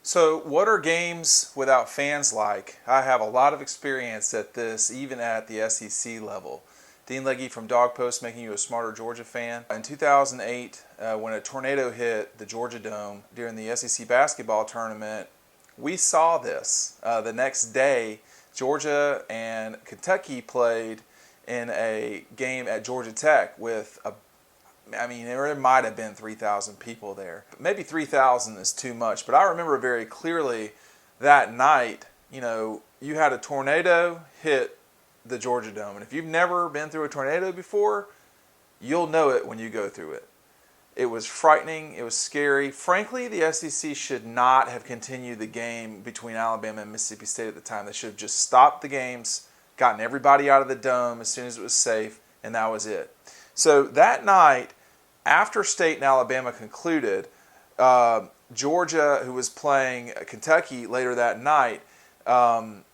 So, what are games without fans like? I have a lot of experience at this, even at the SEC level. Dean Legge from Dog Post, Making You a Smarter Georgia Fan. In 2008, when a tornado hit the Georgia Dome during the SEC basketball tournament, we saw this. The next day, Georgia and Kentucky played in a game at Georgia Tech with there might have been 3,000 people there. Maybe 3,000 is too much, but I remember very clearly that night, you had a tornado hit the Georgia Dome. And if you've never been through a tornado before, you'll know it when you go through it. It was frightening. It was scary. Frankly, the SEC should not have continued the game between Alabama and Mississippi State at the time. They should have just stopped the games, gotten everybody out of the dome as soon as it was safe, and that was it. So that night, after State and Alabama concluded, Georgia, who was playing Kentucky later that night, no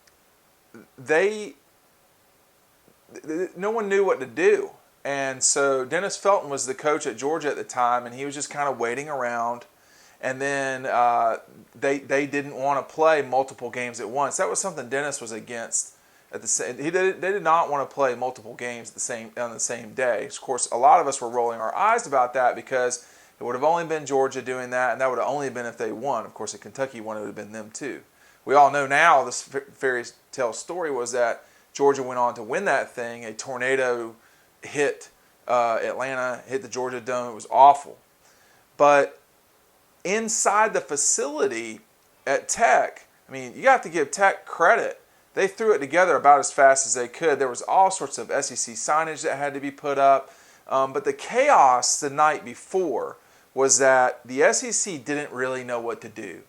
one knew what to do. And so Dennis Felton was the coach at Georgia at the time, and he was just kind of waiting around. And then they didn't want to play multiple games at once. That was something Dennis was against. They did not want to play multiple games on the same day. Of course, a lot of us were rolling our eyes about that because it would have only been Georgia doing that, and that would have only been if they won. Of course, if Kentucky won, it would have been them too. We all know now this fairy tale story was that Georgia went on to win that thing. A tornado hit Atlanta, hit the Georgia Dome. It was awful. But inside the facility at Tech, you have to give Tech credit. They threw it together about as fast as they could. There was all sorts of SEC signage that had to be put up. But the chaos the night before was that the SEC didn't really know what to do.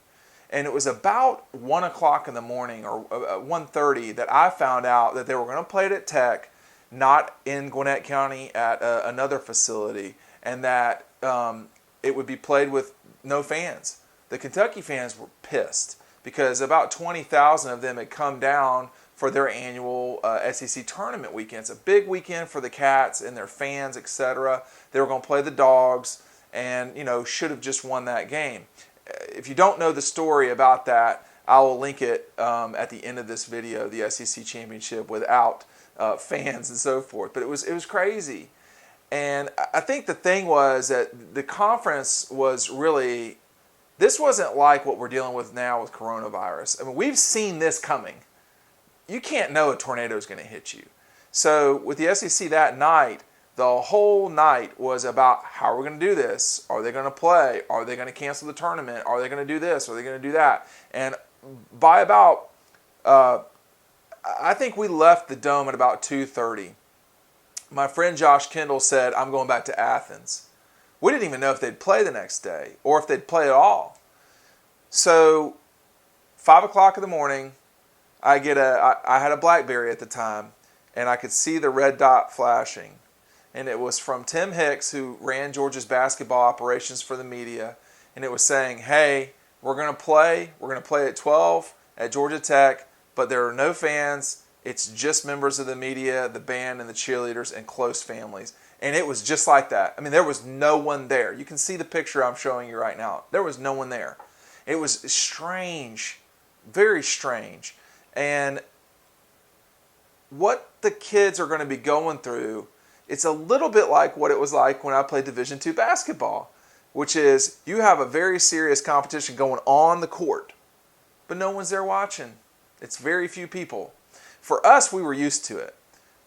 And it was about 1 o'clock in the morning or 1:30 that I found out that they were going to play it at Tech, not in Gwinnett County at another facility, and that it would be played with no fans. The Kentucky fans were pissed because about 20,000 of them had come down for their annual SEC tournament weekend. It's a big weekend for the Cats and their fans, etc. They were going to play the Dogs and, should have just won that game. If you don't know the story about that, I will link it at the end of this video, the SEC Championship without fans and so forth. But it was crazy. And I think the thing was that the conference was really, this wasn't like what we're dealing with now with coronavirus. We've seen this coming. You can't know a tornado is going to hit you. So with the SEC that night, the whole night was about how are we going to do this? Are they going to play? Are they going to cancel the tournament? Are they going to do this? Are they going to do that? And by about, I think we left the dome at about 2:30. My friend Josh Kendall said, I'm going back to Athens. We didn't even know if they'd play the next day or if they'd play at all. So 5 o'clock in the morning, I had a BlackBerry at the time, and I could see the red dot flashing. And it was from Tim Hicks, who ran Georgia's basketball operations for the media. And it was saying, hey, we're going to play at 12 at Georgia Tech, but there are no fans. It's just members of the media, the band, and the cheerleaders, and close families. And it was just like that. There was no one there. You can see the picture I'm showing you right now. There was no one there. It was strange, very strange. And what the kids are going to be going through, it's a little bit like what it was like when I played Division II basketball, which is you have a very serious competition going on the court, but no one's there watching. It's very few people. For us, we were used to it.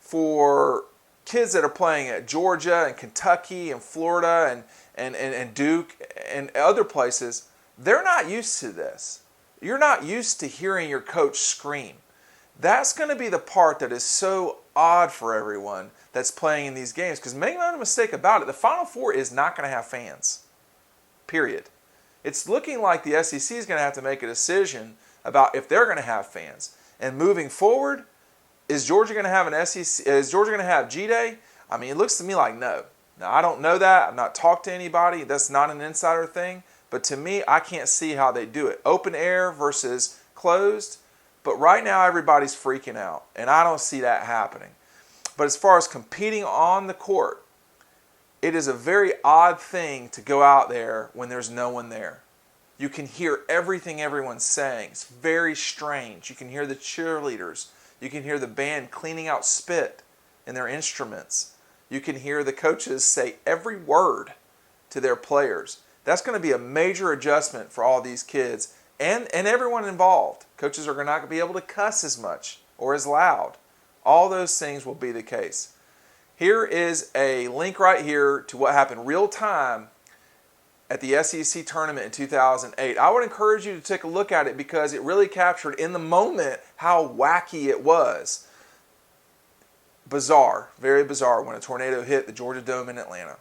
For kids that are playing at Georgia and Kentucky and Florida and Duke and other places, they're not used to this. You're not used to hearing your coach scream. That's going to be the part that is so odd for everyone that's playing in these games, because make no mistake about it, the Final Four is not going to have fans. Period. It's looking like the SEC is going to have to make a decision about if they're going to have fans. And moving forward, is Georgia going to have an SEC? Is Georgia going to have G-Day? It looks to me like no. Now, I don't know that. I've not talked to anybody. That's not an insider thing. But to me, I can't see how they do it. Open air versus closed. But right now, everybody's freaking out. And I don't see that happening. But as far as competing on the court, it is a very odd thing to go out there when there's no one there. You can hear everything everyone's saying. It's very strange. You can hear the cheerleaders. You can hear the band cleaning out spit in their instruments. You can hear the coaches say every word to their players. That's going to be a major adjustment for all these kids and everyone involved. Coaches are not going to be able to cuss as much or as loud. All those things will be the case. Here is a link right here to what happened real time at the SEC tournament in 2008. I would encourage you to take a look at it because it really captured in the moment how wacky it was. Bizarre, very bizarre when a tornado hit the Georgia Dome in Atlanta.